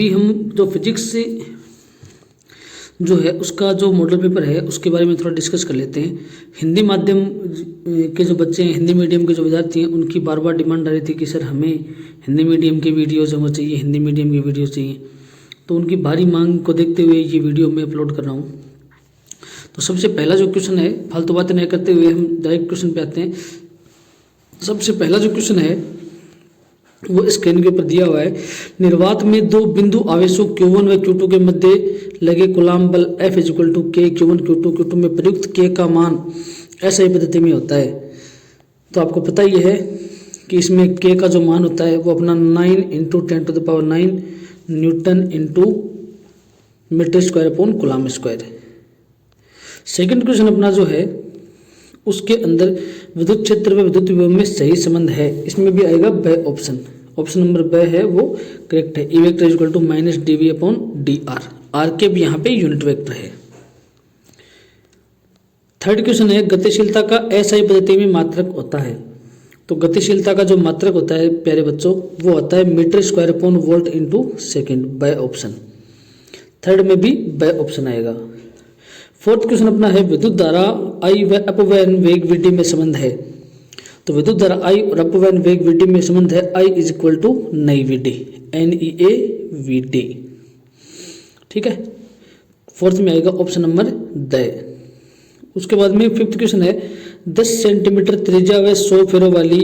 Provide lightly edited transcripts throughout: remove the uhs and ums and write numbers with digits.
अभी हम जो फिजिक्स से जो है उसका जो मॉडल पेपर है उसके बारे में थोड़ा डिस्कस कर लेते हैं। हिंदी माध्यम के जो बच्चे हैं, हिंदी मीडियम के जो विद्यार्थी हैं, उनकी बार बार डिमांड आ रही थी कि सर हमें हिंदी मीडियम की वीडियोज़ हमें चाहिए, हिंदी मीडियम की वीडियो चाहिए। तो उनकी भारी मांग को देखते हुए ये वीडियो मैं अपलोड कर रहा हूँ। तो सबसे पहला जो क्वेश्चन है, फालतू बातें नहीं करते हुए हम डायरेक्ट क्वेश्चन पे आते हैं। सबसे पहला जो क्वेश्चन है वो स्क्रीन के ऊपर दिया हुआ है। निर्वात में दो बिंदु आवेशों Q1 व Q2 के मध्य लगे कूलाम बल F equal to K Q1 Q2 में प्रयुक्त K का मान ऐसा ही पद्धति में होता है। तो आपको पता ही है कि इसमें K का जो मान होता है वो अपना 9 × 10⁹ newton into metre square upon coulomb square है। सेकेंड क्वेश्चन अपना जो है उसके अंदर विद्युत क्षेत्र व विद्युत विभव में सही संबंध है, इसमें भी आएगा ब ऑप्शन। ऑप्शन नंबर ब है वो करेक्ट है। E vector equal to -dv upon dr। R के भी यहाँ पे यूनिट वेक्टर है। थर्ड क्वेश्चन है गतिशीलता का SI पद्धति में मात्रक होता है। तो गतिशीलता का जो मात्रक होता है प्यारे बच्चों वो होता है metre square upon volt into second, ब ऑप्शन। थर्ड में भी ब ऑप्शन आएगा। फोर्थ क्वेश्चन अपना है विद्युत धारा I व अपवयन वेग Vd में संबंध है। तो विद्युत धारा I और अपवयन वेग Vd में संबंध है I इज इक्वल टू नई Vd, NEA Vd। ठीक है, फोर्थ में आएगा ऑप्शन नंबर द। उसके बाद में फिफ्थ क्वेश्चन है 10 सेंटीमीटर त्रिज्या व 100 फेरों वाली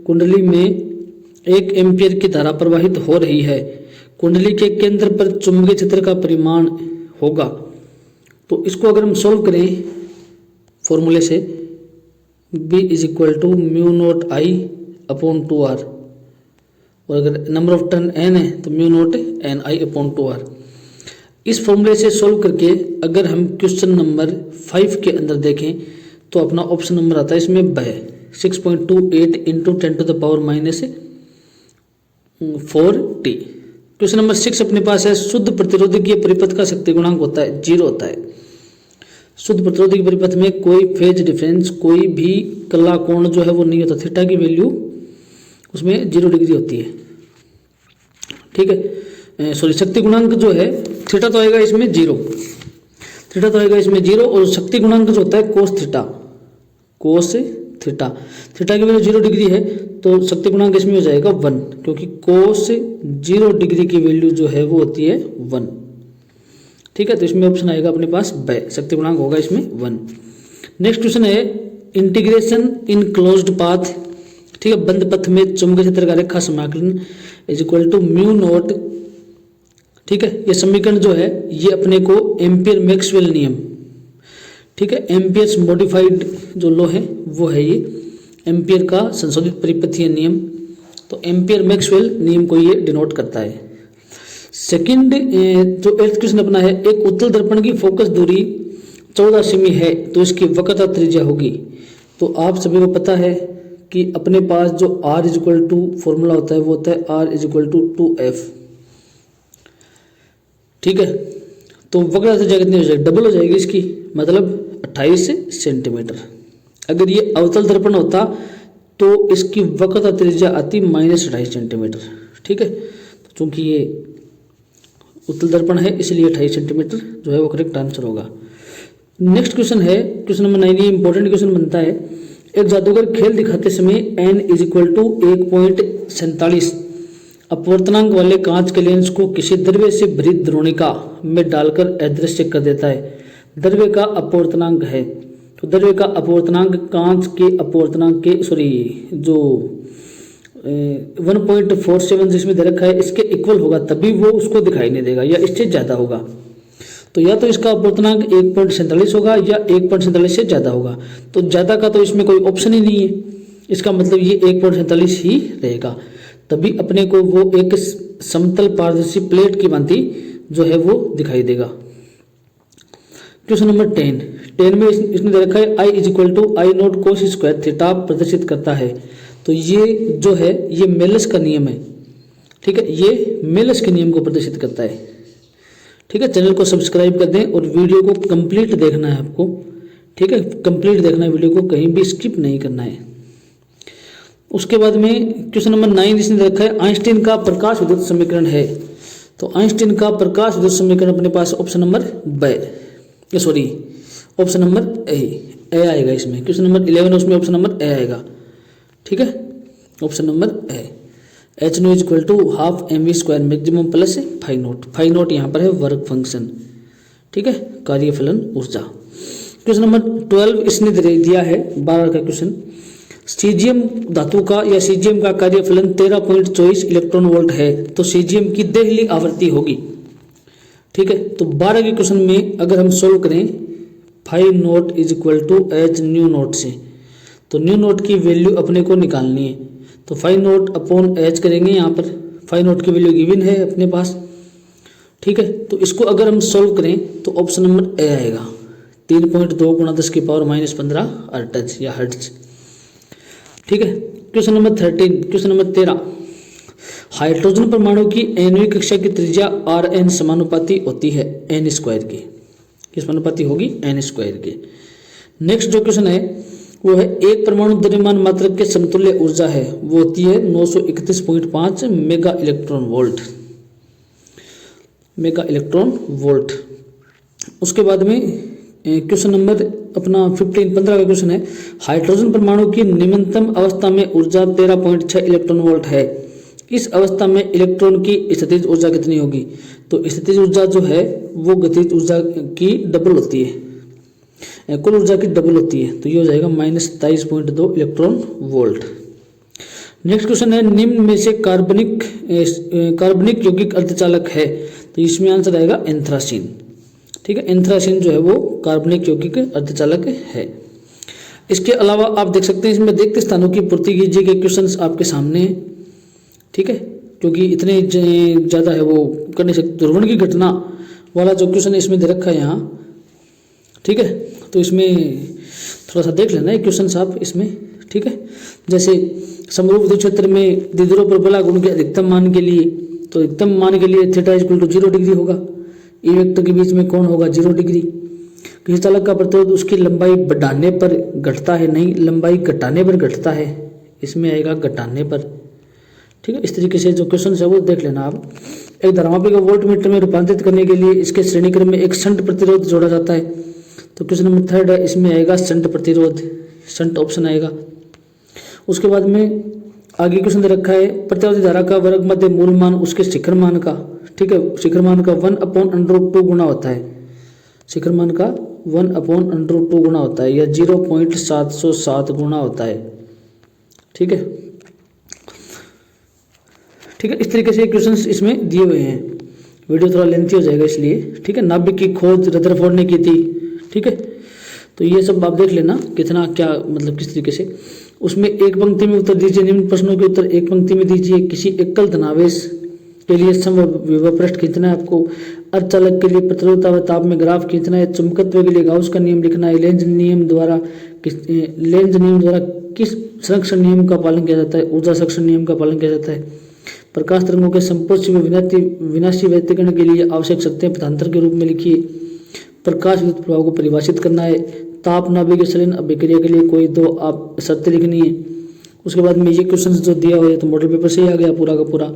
कुंडली में 1 एम्पियर की धारा प्रवाहित हो रही है। कुंडली के केंद्र पर चुंबकीय क्षेत्र का परिमाण होगा। तो इसको अगर हम सॉल्व करें फॉर्मूले से, B is equal to μ0I upon 2R, और अगर नंबर ऑफ टर्न n है तो μ0NI अपॉन 2R। इस फॉर्मूले से सॉल्व करके अगर हम क्वेश्चन नंबर 5 के अंदर देखें तो अपना ऑप्शन नंबर आता है इसमें ब 6.28 × 10⁴ क्वेश्चन नंबर 6 अपने पास है शुद्ध प्रतिरोधकीय परिपथ का शक्ति गुणांक होता है 0 होता है। शुद्ध प्रतिरोधक परिपथ में कोई फेज डिफरेंस, कोई भी कला कोण जो है वो नहीं होता। थीटा की वैल्यू उसमें 0 डिग्री होती है। ठीक है, सॉरी, शक्ति गुणांक जो है थीटा तो आएगा इसमें 0, थीटा तो आएगा इसमें 0, और शक्ति गुणांक जो होता है कोस थीटा, थीटा की वैल्यू 0 डिग्री है तो शक्ति गुणांक इसमें हो जाएगा 1, क्योंकि कोस 0 डिग्री की वैल्यू जो है वो होती है 1। ठीक है, तो इसमें ऑप्शन आएगा अपने पास ब, शक्ति गुणांक होगा इसमें 1। नेक्स्ट क्वेश्चन है इंटीग्रेशन इन क्लोज्ड पाथ। ठीक है, बंद पथ में चुंबकीय क्षेत्र का रेखा समाकलन इज इक्वल टू μ0। ठीक है, ये समीकरण जो है ये अपने को एम्पियर मैक्सवेल नियम, ठीक है, एम्पियर्स मॉडिफाइड जो लॉ है वो है ये एम्पियर का संशोधित परिपथीय नियम। तो एम्पियर मैक्सवेल नियम को ये डिनोट करता है। सेकंड जो 8th क्वेश्चन अपना है एक उत्तल दर्पण की फोकस दूरी 14 सेमी है तो इसकी वक्रता त्रिज्या होगी। तो आप सभी को पता है कि अपने पास जो R is equal to formula होता है वो होता है R is equal to 2F। ठीक है, तो वक्रता त्रिज्या कितनी हो जाएगी, डबल हो जाएगी इसकी, मतलब 28 सेंटीमीटर। अगर ये अवतल दर्पण होता तो इसकी वक्रता त्रिज्या आती -28 सेंटीमीटर। ठीक है, तो चूंकि ये उत्तल दर्पण है इसलिए 28 सेंटीमीटर जो है वो करेक्ट आंसर होगा। नेक्स्ट क्वेश्चन है क्वेश्चन नंबर 9। ये इंपॉर्टेंट क्वेश्चन बनता है। एक जादूगर खेल दिखाते समय n इज इक्वल टू 1.47 अपवर्तनांक वाले कांच के लेंस को किसी द्रव्य से भरी द्रोणिका में डालकर अदृश्य कर देता है। द्रव्य का अपवर्तनांक है, तो द्रव्य का अपवर्तनांक कांच के अपवर्तनांक के जो 1.47 जिसमें दे रखा है इसके इक्वल होगा, तभी वो उसको दिखाई नहीं देगा, या इससे ज़्यादा होगा। तो या तो इसका अपवर्तनांक 1.47 होगा या 1.47 से ज़्यादा होगा। तो ज़्यादा का तो इसमें कोई ऑप्शन ही नहीं है, इसका मतलब ये 1.47 ही रहेगा। तभी अपने को वो एक समतल पारदर्शी प्लेट की भांति जो है वो दिखाई देगा। क्वेश्चन नंबर 10 में इसने दे रखा है I is equal to I0 cos square theta प्रदर्शित करता है। तो ये जो है ये मेलस का नियम है। ठीक है, ये मेलस के नियम को प्रदर्शित करता है। ठीक है, चैनल को सब्सक्राइब कर दें और वीडियो को कंप्लीट देखना है आपको। ठीक है, कंप्लीट देखना है वीडियो को, कहीं भी स्किप नहीं करना है। उसके बाद में क्वेश्चन नंबर 9 इसने रखा है आइंस्टीन का प्रकाश विद्युत समीकरण है। तो तो आइंस्टीन का प्रकाश विद्युत समीकरण अपने पास option number option number A आएगा इसमें। क्वेश्चन नंबर 11 उसमें ऑप्शन नंबर ए आएगा। ठीक है, option number A. H nu equal to half m v square maximum plus phi naught. Phi naught यहाँ पर है वर्क फंक्शन। ठीक है, कार्यफलन ऊर्जा। क्वेश्चन नंबर 12 इसने दिया है 12 का क्वेश्चन। सीजियम धातु का या सीजियम का कार्यफलन 13.24 इलेक्ट्रॉन वोल्ट है, तो सीजियम की देहली आवृत्ति होगी। ठीक है, तो 12 के क्वेश्चन में अगर हम सोल्व करें 5 naught is equal to h nu naught से, तो न्यू नोट की वैल्यू अपने को निकालनी है। तो 5 नोट अपॉन एच करेंगे, यहाँ पर 5 नोट की वैल्यू गिवन है अपने पास। ठीक है, तो इसको अगर हम सोल्व करें तो ऑप्शन नंबर ए आएगा। 3.2 गुणा 10 की पावर -15 अर्टज या हर्ट्ज। ठीक है, क्वेश्चन नंबर 13 हाइड्रोजन परमाणु की एनवीं कक्षा की त्रिज्या Rn समानुपाती होती है n स्क्वायर की। किस समानुपाती होगी? n स्क्वायर की। नेक्स्ट जो क्वेश्चन है वो है एक परमाणु द्रव्यमान मात्रक के समतुल्य ऊर्जा है, वो होती है 931.5 मेगा इलेक्ट्रॉन वोल्ट। उसके बाद में क्वेश्चन नंबर अपना 15 का क्वेश्चन है हाइड्रोजन परमाणु की निम्नतम अवस्था में ऊर्जा 13.6 इलेक्ट्रॉन वोल्ट है। इस अवस्था में इलेक्ट्रॉन की स्थितिज ऊर्जा कितनी होगी? तो स्थितिज ऊर्जा जो है वो गतिज ऊर्जा की डबल होती है, कुल ऊर्जा की डबल होती है, तो ये हो जाएगा -23.2 इलेक्ट्रॉन वोल्ट। नेक्स्ट क्वेश्चन है निम्न में से कार्बनिक यौगिक अर्धचालक है, तो इसमें आंसर आएगा एंथ्रासीन। ठीक है, एंथ्रासीन जो है वो कार्बनिक यौगिक अर्धचालक है। इसके अलावा आप देख सकते हैं इसमें रिक्त स्थानों की पूर्ति कीजिए के क्वेश्चंस आपके सामने हैं। ठीक है, क्योंकि इतने ज़्यादा है वो कर नहीं सकते। ध्रुवण की घटना वाला जो क्वेश्चन इसमें दे रखा है यहाँ। ठीक है, तो इसमें थोड़ा सा देख लेना है क्वेश्चन आप इसमें। ठीक है, जैसे समरूप विद्युत क्षेत्र में द्विध्रुव प्रबला गुण के अधिकतम मान के लिए, तो अधिकतम मान के लिए थीटा इक्वल टू 0 डिग्री होगा। ई वेक्टर के बीच में कोण होगा 0 डिग्री। किसी चालक का प्रतिरोध उसकी लंबाई बढ़ाने पर घटता है, नहीं लंबाई घटाने पर घटता है, इसमें आएगा घटाने पर। ठीक है, इस तरीके से जो क्वेश्चन है वो देख लेना आप। एक धर्मापी को वोल्टमीटर में रूपांतरित करने के लिए इसके श्रेणीक्रम में एक शंट प्रतिरोध जोड़ा जाता है, तो क्वेश्चन नंबर 3 है, इसमें आएगा शंट प्रतिरोध, शंट ऑप्शन आएगा। उसके बाद में आगे क्वेश्चन दे रखा है प्रतिरोधी धारा का वर्ग मध्य मूल मान उसके शिखर मान का। ठीक है, शिखर मान का 1/√2 गुना होता है, शिखर मान का 1/√2 गुना होता है या 0.707 गुना होता है। ठीक है, ठीक है, इस तरीके से क्वेश्चंस इसमें दिए हुए हैं। वीडियो थोड़ा लेंथी हो जाएगा इसलिए। ठीक है, नाभिक की खोज रदरफोर्ड ने की थी। ठीक है, तो ये सब आप देख लेना कितना क्या मतलब किस तरीके से। उसमें एक पंक्ति में उत्तर दीजिए, निम्न प्रश्नों के उत्तर एक पंक्ति में दीजिए। किसी एकल धनावेश के लिए समविभव पृष्ठ खींचना है आपको। अर्धचालक के लिए प्रतिरोधता व ताप में ग्राफ खींचना है। चुंबकत्व के लिए गाउस का नियम लिखना है। लेंज नियम द्वारा किस संरक्षण नियम का पालन किया जाता है? ऊर्जा संरक्षण नियम का पालन किया जाता है। प्रकाश तरंगों के संपोषी व विनाशी व्यतिकरण के लिए आवश्यक शक्तियां पदांतर के रूप में लिखिए। प्रकाश विद्युत प्रभाव को परिभाषित करना है। ताप नाभिक संलयन अभिक्रिया के लिए कोई 2 आप शर्तें लिखनी है। उसके बाद में ये क्वेश्चन जो दिया हुआ है तो मॉडल पेपर से ही आ गया पूरा का पूरा।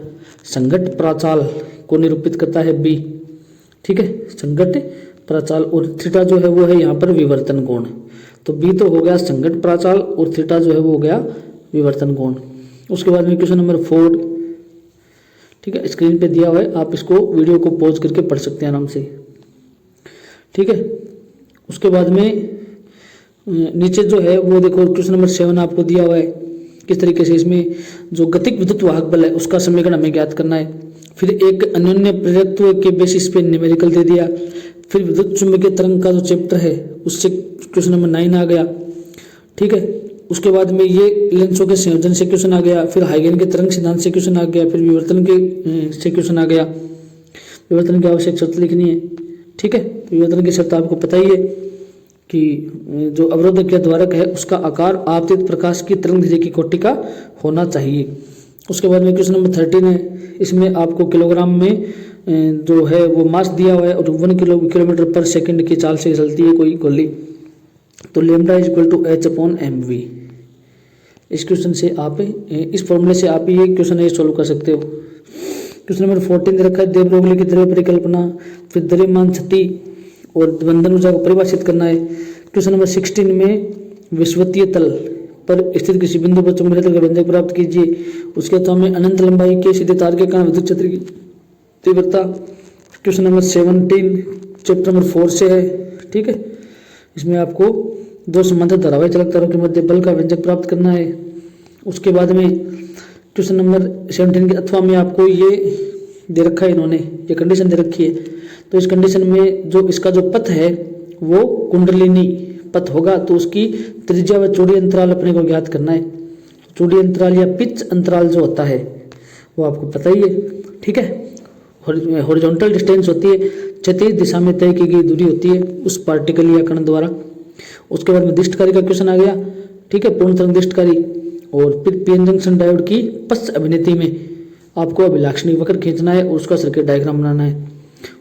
संघट्ट प्राचाल को निरूपित करता है बी। ठीक है, संघट्ट प्राचाल, और थीटा जो है वो है यहाँ पर विवर्तन कोण। तो बी तो हो गया संघट्ट प्राचाल और थीटा जो है वो हो गया विवर्तन कोण। उसके बाद में क्वेश्चन नंबर 4, ठीक है, स्क्रीन पे दिया हुआ है, आप इसको वीडियो को पॉज करके पढ़ सकते हैं आराम से। ठीक है, उसके बाद में नीचे जो है वो देखो क्वेश्चन नंबर 7 आपको दिया हुआ है किस तरीके से इसमें जो गतिक विद्युत वाहक बल है उसका समीकरण हमें ज्ञात करना है। फिर एक अन्योन्य प्रेरकत्व के बेसिस पे न्यूमेरिकल दे दिया। फिर विद्युत चुंबकीय तरंग का जो चैप्टर है उससे क्वेश्चन नंबर 9 आ गया। ठीक है, उसके बाद में ये लेंसों के संयोजन से क्वेश्चन आ गया। फिर हाइगन के तरंग सिद्धांत से क्वेश्चन आ गया। फिर विवर्तन के से क्वेश्चन आ गया। विवर्तन की आवश्यक शर्त लिखनी है। ठीक है, विवर्तन की शर्त आपको पता ही है कि जो अवरोधक या द्वारक है उसका आकार आपतित प्रकाश की तरंगदैर्घ्य की कोटि का होना चाहिए। उसके बाद में क्वेश्चन नंबर 13 है, इसमें आपको किलोग्राम में जो है वो मास दिया हुआ है और 1 किलोमीटर पर सेकंड की चाल से चलती है कोई गोली, तो lambda is equal to h/mv। इस क्वेश्चन से आप इस फॉर्मूले से आप ये क्वेश्चन है सोल्व कर सकते हो। क्वेश्चन नंबर 14 दे रखा है देवरोगले की द्रव्य परिकल्पना, फिर द्रव्यमान छठी और बंधन ऊर्जा को परिभाषित करना है। क्वेश्चन नंबर 16 में विषुवतीय तल पर स्थित किसी बिंदु पर चुंबकीय तल का व्यंजक प्राप्त कीजिए। उसके अथवा में अनंत लंबाई के सीधे तार के कारण विद्युत क्षेत्र की तीव्रता। क्वेश्चन नंबर 17 चैप्टर नंबर 4 से है, ठीक है। इसमें आपको दो समांतर धारावाही चालक तारों के मध्य बल का व्यंजक प्राप्त करना है। उसके बाद में क्वेश्चन नंबर 17 के अथवा में आपको ये दे रखा है, इन्होंने ये कंडीशन दे रखी है। तो इस कंडीशन में जो इसका जो पथ है वो कुंडलिनी पथ होगा, तो उसकी त्रिज्या व चौड़ी अंतराल अपने को ज्ञात करना है। चौड़ी अंतराल या पिच अंतराल जो होता है वो आपको पता ही है, ठीक है। हॉरिजॉन्टल डिस्टेंस होती है, क्षैतिज दिशा में तय की गई दूरी होती है उस पार्टिकल या कण द्वारा। उसके बाद में दिष्टकारी का क्वेश्चन आ गया, ठीक है, पूर्ण तरंग दिष्टकारी। और फिर पीएन जंक्शन डायोड की पश्च अभिनेति में आपको अभिलाक्षणिक वक्र खींचना है और उसका सर्किट डायग्राम बनाना है।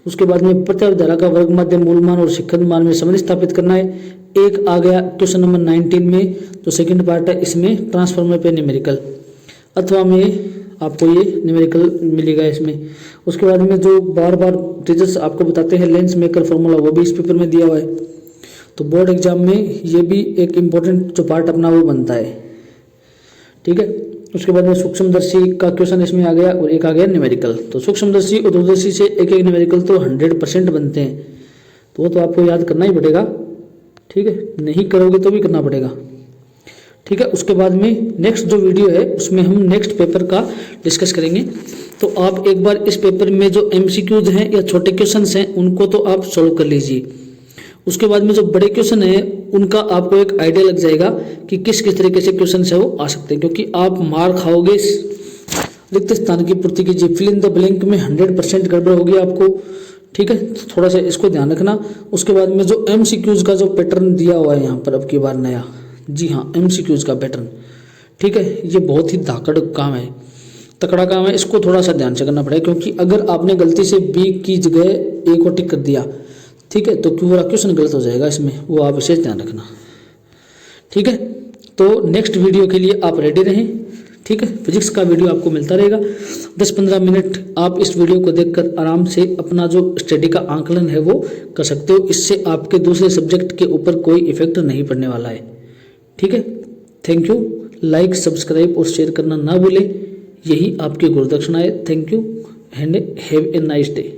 उसके बाद में प्रत्यावर्ती धारा का वर्ग माध्य मूल मान और शिखर मान में संबंध स्थापित करना है। एक आ गया क्वेश्चन नंबर 19 में, जो सेकंड पार्ट है, इसमें ट्रांसफार्मर पे न्यूमेरिकल अथवा में आपको ये न्यूमेरिकल मिलेगा इसमें। उसके बाद में जो बार बार टीचर्स आपको बताते हैं लेंस मेकर फॉर्मूला, वो भी इस पेपर में दिया हुआ है। तो बोर्ड एग्जाम में ये भी एक इम्पोर्टेंट जो पार्ट अपना वो बनता है, ठीक है। उसके बाद में सूक्ष्मदर्शी का क्वेश्चन इसमें आ गया और एक आ गया न्यूमेरिकल। तो सूक्ष्मदर्शी और दूरदर्शी से एक एक न्यूमेरिकल तो 100% बनते हैं, तो वो तो आपको याद करना ही पड़ेगा, ठीक है, नहीं करोगे तो भी करना पड़ेगा, ठीक है। उसके बाद में नेक्स्ट जो वीडियो है उसमें हम नेक्स्ट पेपर का डिस्कस करेंगे। तो आप एक बार इस पेपर में जो MCQs हैं या छोटे क्वेश्चंस हैं उनको तो आप सॉल्व कर लीजिए। उसके बाद में जो बड़े क्वेश्चन है उनका आपको एक आइडिया लग जाएगा कि किस किस तरीके से क्वेश्चन है वो आ सकते हैं, क्योंकि आप मार खाओगे। रिक्त स्थान की पूर्ति कीजिए, फिल इन द ब्लैंक में 100% गड़बड़ होगी आपको, ठीक है, तो थोड़ा सा इसको ध्यान रखना। उसके बाद में जो MCQs का जो पैटर्न दिया हुआ है यहाँ पर अब की बार नया, जी हाँ, MCQs का पैटर्न, ठीक है, ये बहुत ही धाकड़ काम है, तकड़ा काम है, इसको थोड़ा सा ध्यान से करना पड़ेगा। क्योंकि अगर आपने गलती से B की जगह A को टिक कर दिया, ठीक है, तो पूरा क्वेश्चन गलत हो जाएगा इसमें, वो आप विशेष ध्यान रखना, ठीक है। तो नेक्स्ट वीडियो के लिए आप रेडी रहें, ठीक है। फिजिक्स का वीडियो आपको मिलता रहेगा 10-15 मिनट, आप इस वीडियो को देखकर आराम से अपना जो स्टडी का आंकलन है वो कर सकते हो। इससे आपके दूसरे सब्जेक्ट के ऊपर कोई इफेक्ट नहीं पड़ने वाला है, ठीक है। Thank you. लाइक, सब्सक्राइब और शेयर करना ना भूलें, यही आपकी गुरुदक्षिणा है। Thank you and have a nice day.